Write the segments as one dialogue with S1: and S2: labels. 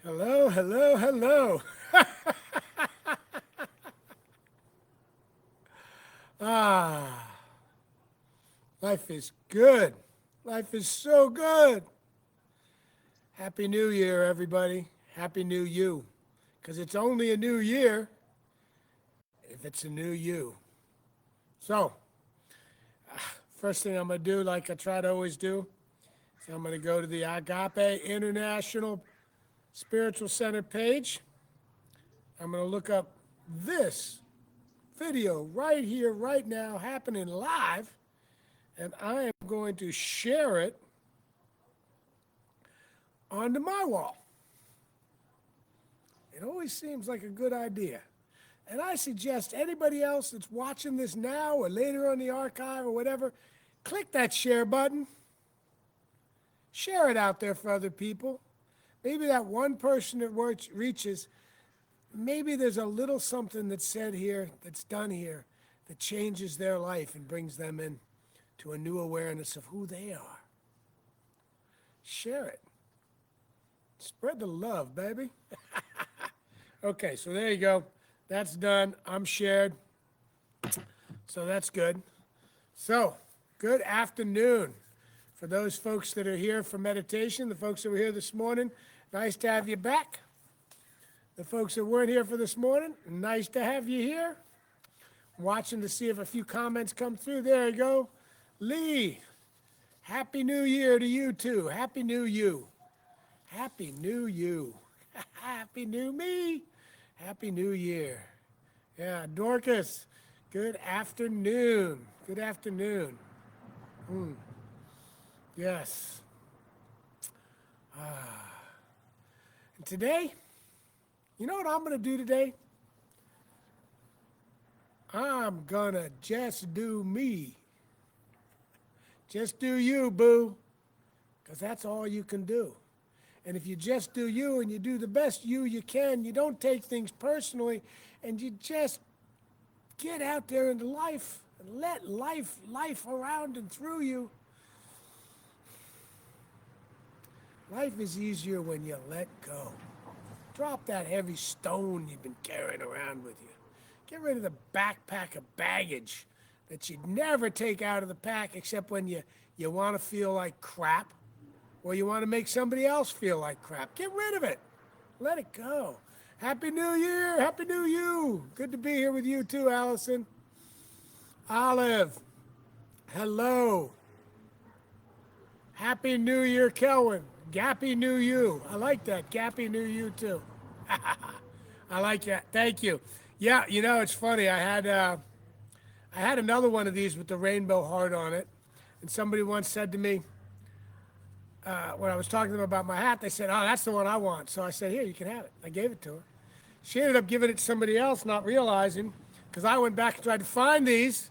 S1: Hello, hello, hello. Ah, life is good. Life is so good. Happy New Year, everybody. Happy New You. Because it's only a new year if it's a new you. So, first thing I'm going to do, like I try to always do, is I'm going to go to the Agape International Spiritual Center page. I'm going to look up this video right here, right now, happening live, and I am going to share it onto my wall. It always seems like a good idea. And I suggest anybody else that's watching this now or later on the archive or whatever, click that share button. Share it out there for other people. Maybe that one person that reaches, maybe there's a little something that's said here, that's done here, that changes their life and brings them in to a new awareness of who they are. Share it. Spread the love, baby. Okay, so there you go. That's done. I'm shared. So that's good. So, good afternoon. For those folks that are here for meditation, the folks that were here this morning, nice to have you back. The folks that weren't here for this morning, nice to have you here. Watching to see if a few comments come through. There you go. Lee, Happy New Year to you too. Happy New You. Happy New You. Happy New Me. Happy New Year. Yeah, Dorcas, good afternoon. Good afternoon. Yes. And today, you know what I'm going to do today? I'm going to just do me. Just do you, boo. Because that's all you can do. And if you just do you and you do the best you can, you don't take things personally, and you just get out there into life and let life around and through you. Life is easier when you let go. Drop that heavy stone you've been carrying around with you. Get rid of the backpack of baggage that you'd never take out of the pack except when you want to feel like crap or you want to make somebody else feel like crap. Get rid of it. Let it go. Happy New Year. Happy New You. Good to be here with you too, Allison. Olive. Hello. Happy New Year, Kelvin. Gappy New You. I like that. Gappy New You too. I like that. Thank you. Yeah, you know, it's funny. I had another one of these with the rainbow heart on it, and somebody once said to me, when I was talking to them about my hat, they said, "Oh, that's the one I want." So I said, "Here, you can have it." I gave it to her. She ended up giving it to somebody else, not realizing, because I went back and tried to find these,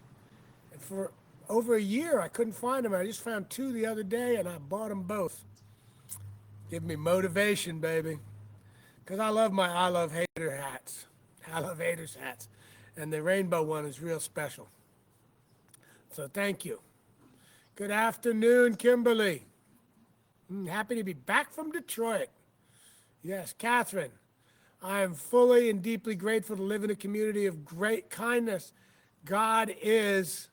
S1: and for over a year I couldn't find them. I just found two the other day, and I bought them both. Give me motivation, baby, because I love hater hats. I love haters hats, and the rainbow one is real special. So thank you. Good afternoon, Kimberly. Happy to be back from Detroit. Yes, Catherine. I am fully and deeply grateful to live in a community of great kindness. God is,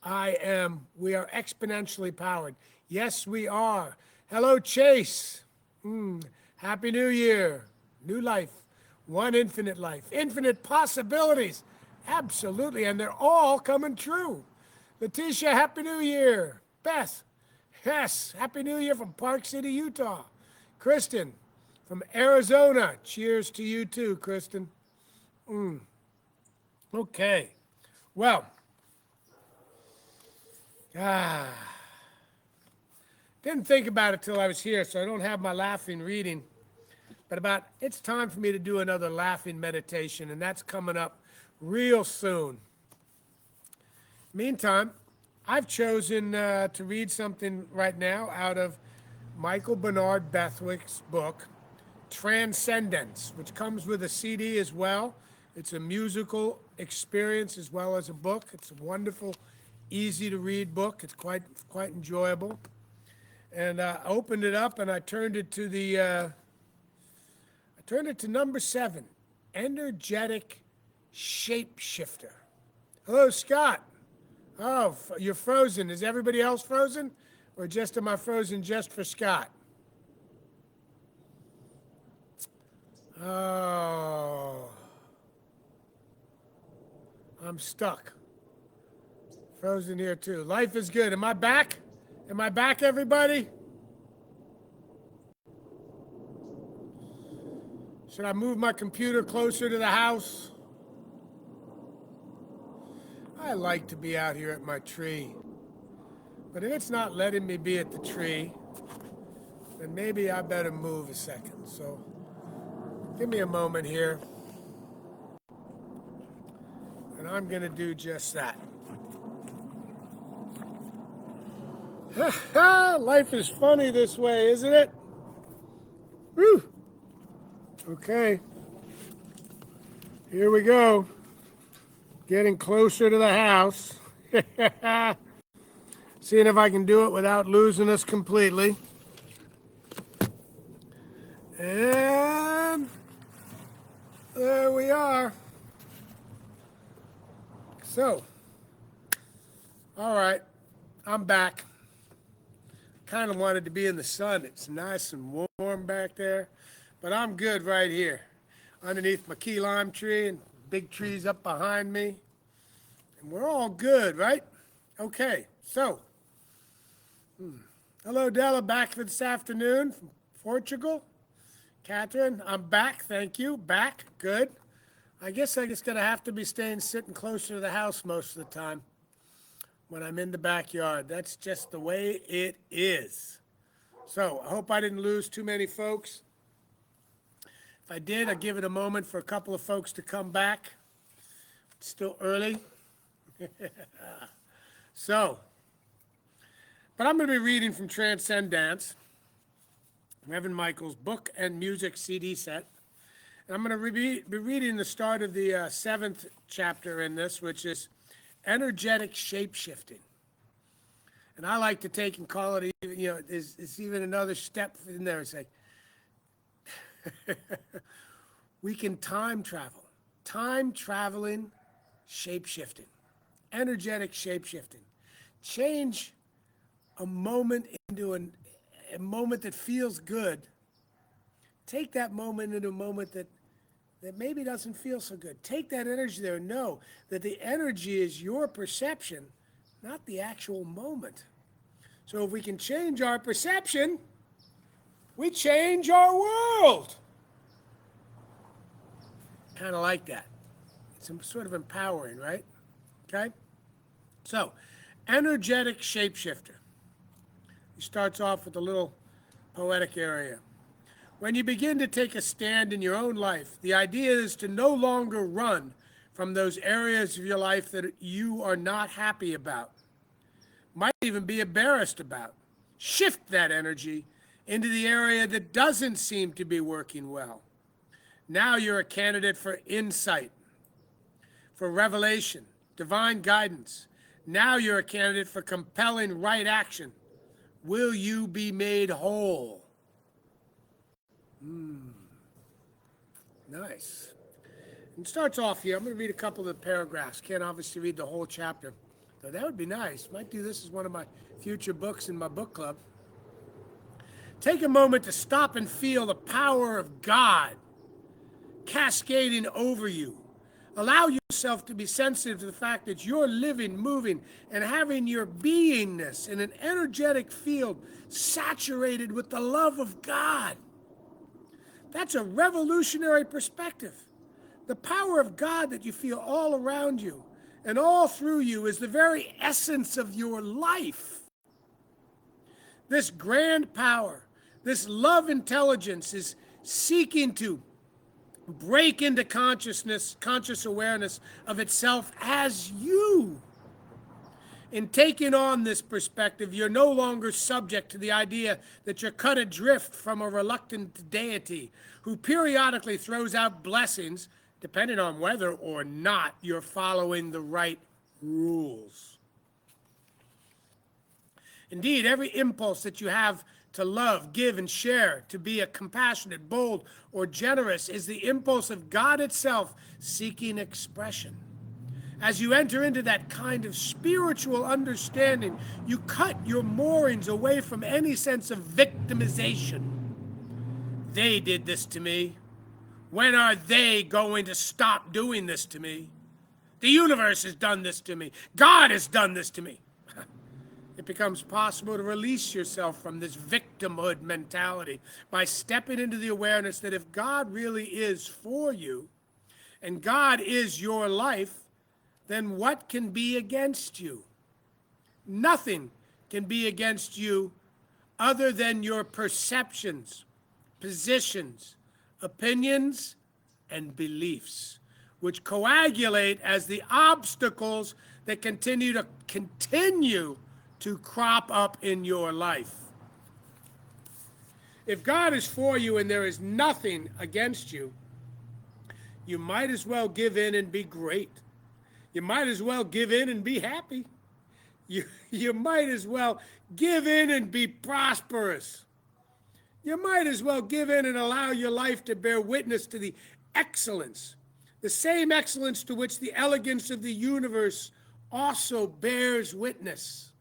S1: I am. We are exponentially powered. Yes, we are. Hello, Chase. Happy New Year. New life. One infinite life. Infinite possibilities. Absolutely. And they're all coming true. Letitia, Happy New Year. Beth. Yes, Happy New Year from Park City, Utah. Kristen, from Arizona. Cheers to you too, Kristen. Okay. Well, didn't think about it till I was here, so I don't have my laughing reading. But it's time for me to do another laughing meditation, and that's coming up real soon. Meantime, I've chosen to read something right now out of Michael Bernard Beswick's book, Transcendence, which comes with a CD as well. It's a musical experience as well as a book. It's a wonderful, easy to read book. It's quite enjoyable. And I opened it up and I turned it to the Turn it to number 7, energetic shapeshifter. Hello, Scott. Oh, you're frozen. Is everybody else frozen? Or just am I frozen just for Scott? Oh, I'm stuck. Frozen here too. Life is good. Am I back? Am I back, everybody? Should I move my computer closer to the house? I like to be out here at my tree. But if it's not letting me be at the tree, then maybe I better move a second. So give me a moment here. And I'm going to do just that. Life is funny this way, isn't it? Whew. Okay. Here we go. Getting closer to the house. Seeing if I can do it without losing us completely. And there we are. So, all right, I'm back. Kind of wanted to be in the sun. It's nice and warm back there, but I'm good right here underneath my key lime tree and big trees up behind me. And we're all good, right? Okay, so, hello, Della, back for this afternoon from Portugal. Catherine, I'm back, thank you, back, good. I guess I'm just gonna have to be sitting closer to the house most of the time when I'm in the backyard. That's just the way it is. So I hope I didn't lose too many folks. If I did, I'll give it a moment for a couple of folks to come back. It's still early. So, but I'm going to be reading from Transcendence, Reverend Michael's book and music CD set. And I'm going to be reading the start of the 7th chapter in this, which is energetic shapeshifting. And I like to take and call it, it's even another step in there. It's like, we can time travel. Time traveling shapeshifting. Energetic shapeshifting. Change a moment into a moment that feels good. Take that moment into a moment that maybe doesn't feel so good. Take that energy there and know that the energy is your perception, not the actual moment. So if we can change our perception, we change our world. Kind of like that. It's sort of empowering, right? Okay? So, energetic shapeshifter. He starts off with a little poetic area. When you begin to take a stand in your own life, the idea is to no longer run from those areas of your life that you are not happy about, might even be embarrassed about. Shift that energy into the area that doesn't seem to be working well. Now you're a candidate for insight, for revelation, divine guidance. Now you're a candidate for compelling right action. Will you be made whole? Nice. It starts off here. I'm going to read a couple of the paragraphs. Can't obviously read the whole chapter. So that would be nice. Might do this as one of my future books in my book club. Take a moment to stop and feel the power of God cascading over you. Allow yourself to be sensitive to the fact that you're living, moving, and having your beingness in an energetic field saturated with the love of God. That's a revolutionary perspective. The power of God that you feel all around you and all through you is the very essence of your life. This grand power, this love intelligence is seeking to break into consciousness, conscious awareness of itself as you. In taking on this perspective, you're no longer subject to the idea that you're cut adrift from a reluctant deity who periodically throws out blessings, depending on whether or not you're following the right rules. Indeed, every impulse that you have to love, give, and share, to be a compassionate, bold, or generous is the impulse of God itself seeking expression. As you enter into that kind of spiritual understanding, you cut your moorings away from any sense of victimization. They did this to me. When are they going to stop doing this to me? The universe has done this to me. God has done this to me. It becomes possible to release yourself from this victimhood mentality by stepping into the awareness that if God really is for you and God is your life, then what can be against you? Nothing can be against you other than your perceptions, positions, opinions, and beliefs, which coagulate as the obstacles that continue to crop up in your life. If God is for you and there is nothing against you, you might as well give in and be great. You might as well give in and be happy. You might as well give in and be prosperous. You might as well give in and allow your life to bear witness to the excellence, the same excellence to which the elegance of the universe also bears witness.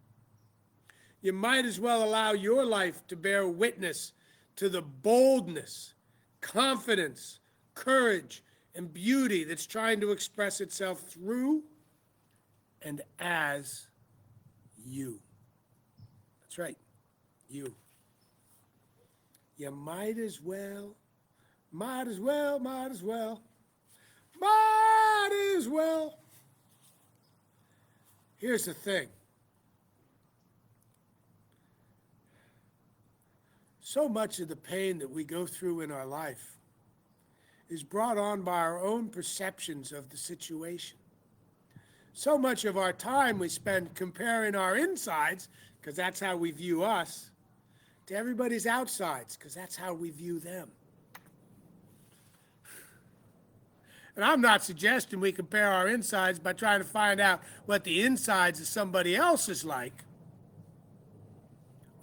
S1: You might as well allow your life to bear witness to the boldness, confidence, courage, and beauty that's trying to express itself through and as you. That's right, you. You might as well. Here's the thing. So much of the pain that we go through in our life is brought on by our own perceptions of the situation. So much of our time we spend comparing our insides, because that's how we view us, to everybody's outsides, because that's how we view them. And I'm not suggesting we compare our insides by trying to find out what the insides of somebody else is like.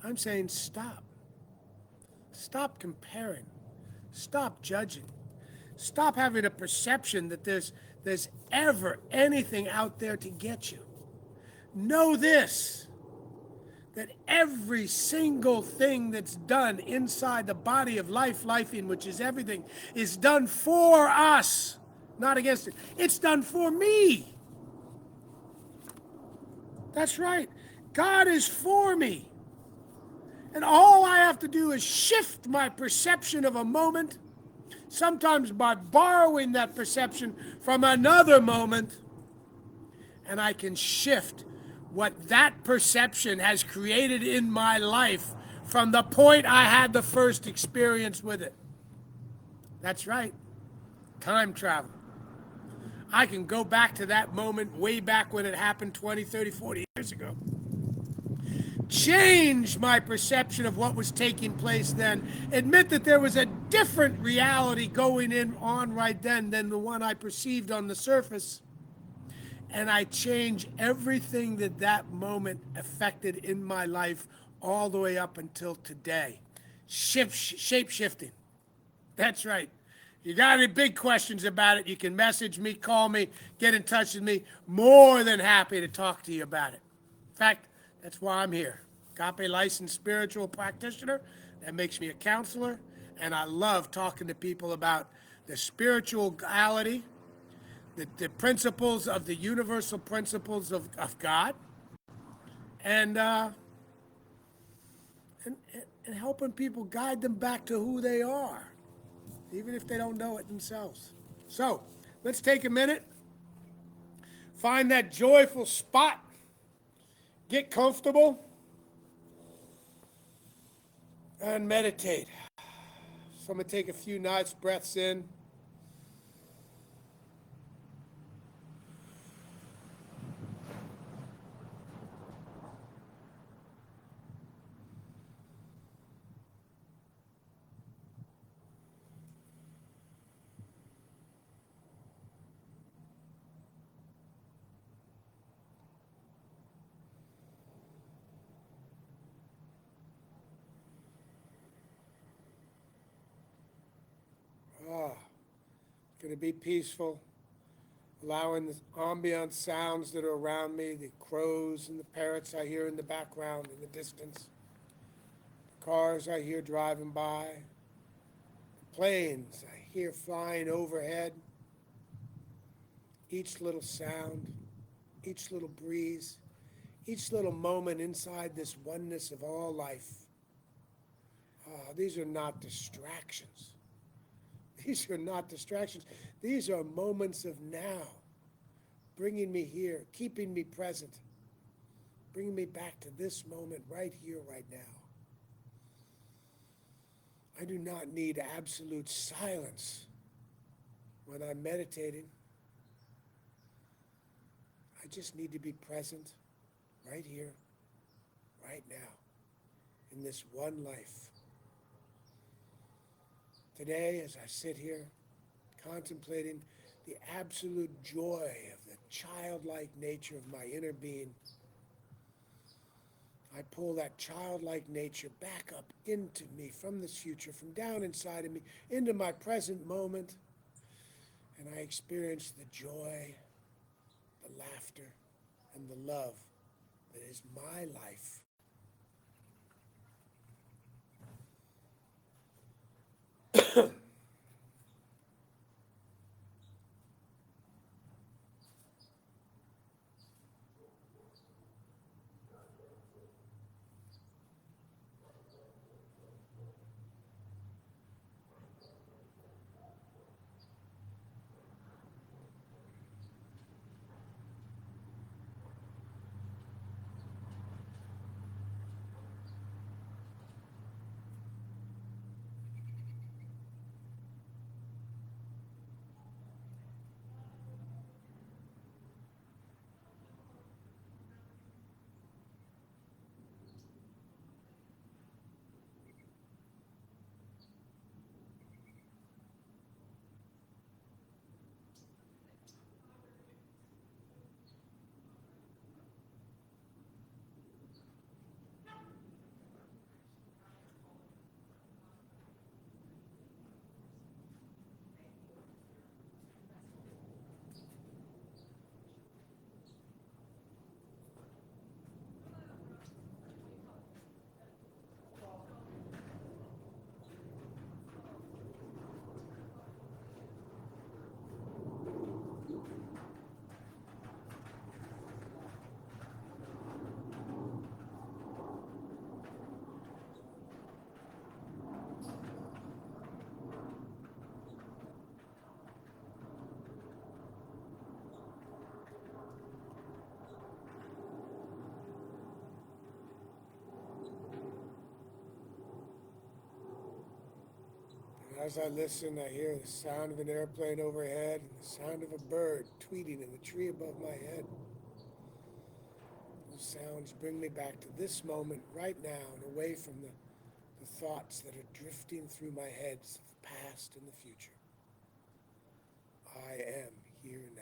S1: I'm saying stop. Stop comparing. Stop judging. Stop having a perception that there's ever anything out there to get you. Know this, that every single thing that's done inside the body of life, in which is everything, is done for us, not against it. It's done for me. That's right. God is for me. And all I have to do is shift my perception of a moment, sometimes by borrowing that perception from another moment, and I can shift what that perception has created in my life from the point I had the first experience with it. That's right. Time travel. I can go back to that moment way back when it happened 20, 30, 40 years ago. Change my perception of what was taking place then. Admit that there was a different reality going on right then than the one I perceived on the surface. And I change everything that moment affected in my life all the way up until today. Shape-shifting. That's right. You got any big questions about it, you can message me, call me, get in touch with me. More than happy to talk to you about it. In fact, that's why I'm here. Agape licensed spiritual practitioner. That makes me a counselor. And I love talking to people about the spirituality, the principles of the universal principles of God, and helping people guide them back to who they are, even if they don't know it themselves. So let's take a minute, find that joyful spot, get comfortable, and meditate. So I'm going to take a few nice breaths in. going to be peaceful, allowing the ambient sounds that are around me, the crows and the parrots I hear in the background in the distance, the cars I hear driving by, the planes I hear flying overhead, each little sound, each little breeze, each little moment inside this oneness of all life. These are not distractions. These are not distractions. These are moments of now, bringing me here, keeping me present, bringing me back to this moment right here, right now. I do not need absolute silence when I'm meditating. I just need to be present right here, right now, in this one life. Today, as I sit here contemplating the absolute joy of the childlike nature of my inner being, I pull that childlike nature back up into me from this future, from down inside of me, into my present moment, and I experience the joy, the laughter, and the love that is my life. As I listen, I hear the sound of an airplane overhead and the sound of a bird tweeting in the tree above my head. Those sounds bring me back to this moment right now and away from the thoughts that are drifting through my heads of the past and the future. I am here now.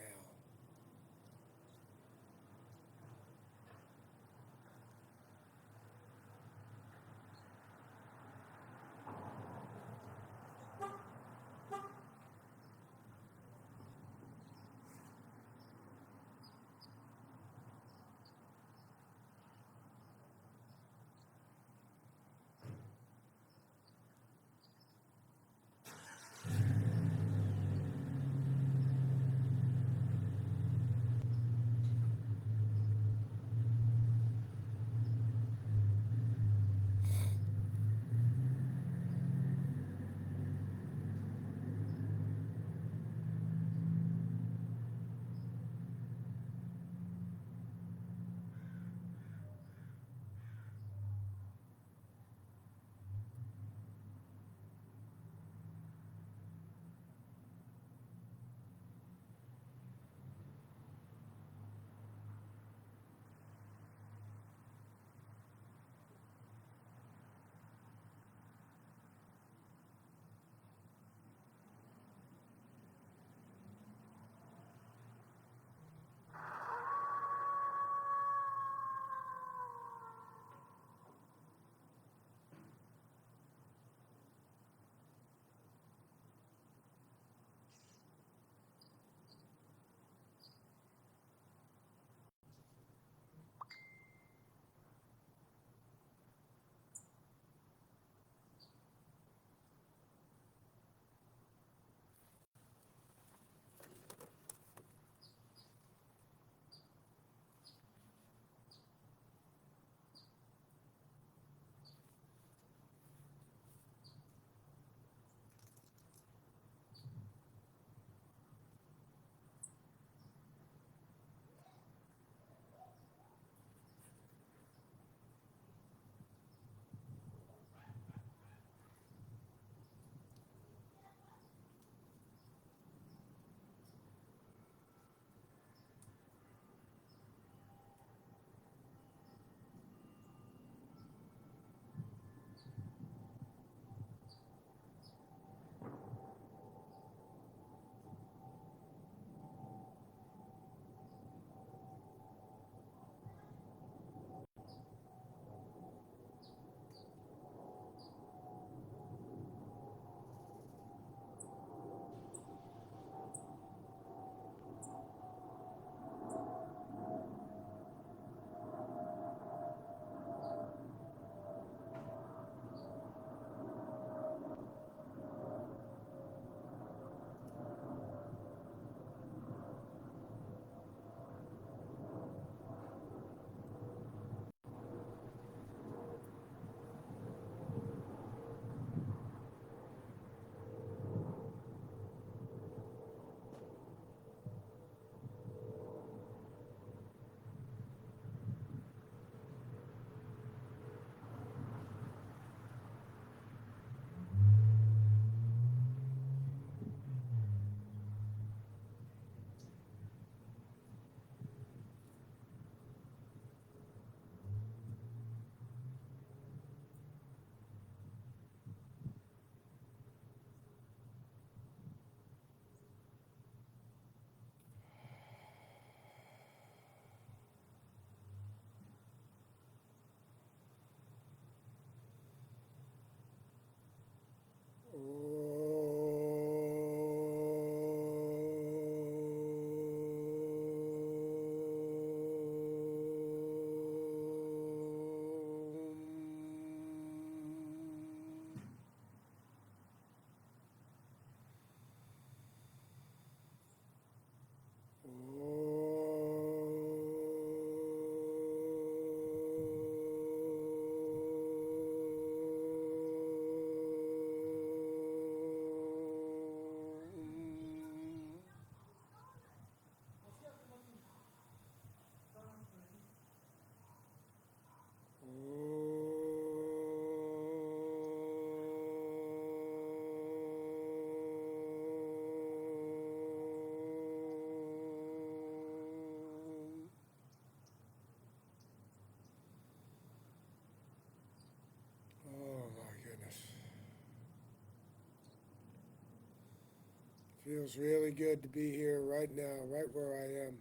S1: Feels really good to be here right now, right where I am.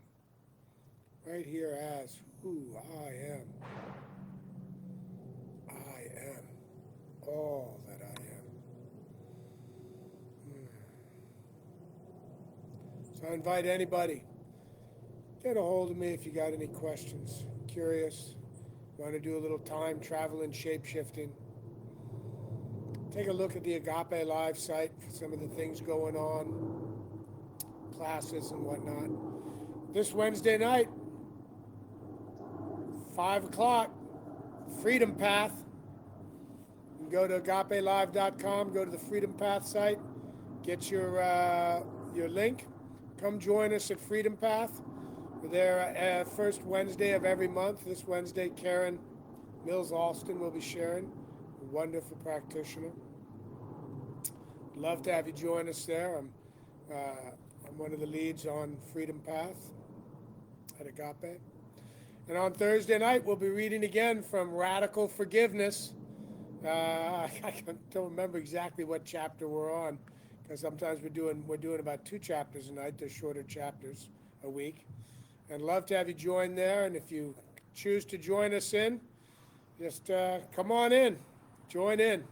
S1: Right here as who I am. I am all that I am. So I invite anybody, get a hold of me if you got any questions, curious, want to do a little time traveling, shape shifting. Take a look at the Agape Live site for some of the things going on, classes and whatnot. This Wednesday night, 5 o'clock, Freedom Path. You can go to agapelive.com, go to the Freedom Path site, get your link. Come join us at Freedom Path. We're there first Wednesday of every month. This Wednesday, Karen Mills Alston will be sharing, a wonderful practitioner. Love to have you join us there. I'm one of the leads on Freedom Path at Agape. And on Thursday night, we'll be reading again from Radical Forgiveness. I don't remember exactly what chapter we're on, because sometimes we're doing about 2 chapters a night. They're shorter chapters a week. And love to have you join there. And if you choose to join us in, just come on in, join in.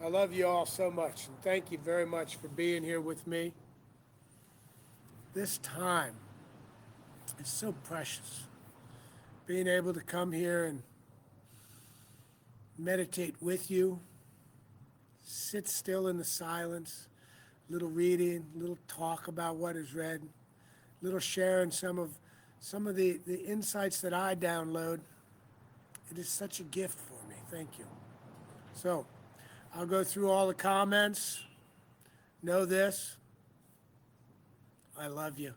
S1: I love you all so much, and thank you very much for being here with me. This time is so precious. Being able to come here and meditate with you, sit still in the silence, little reading, little talk about what is read, little sharing some of the insights that I download. It is such a gift for me. Thank you. So I'll go through all the comments. Know this. I love you.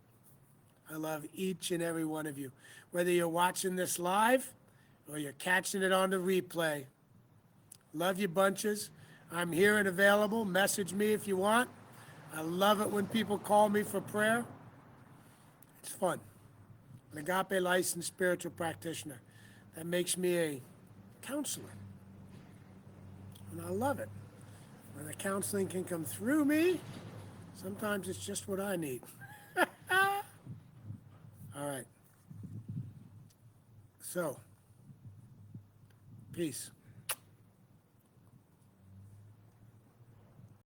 S1: I love each and every one of you. Whether you're watching this live or you're catching it on the replay. Love you bunches. I'm here and available. Message me if you want. I love it when people call me for prayer. It's fun. An Agape licensed spiritual practitioner. That makes me a counselor. And I love it. When the counseling can come through me, sometimes it's just what I need. All right. So, peace.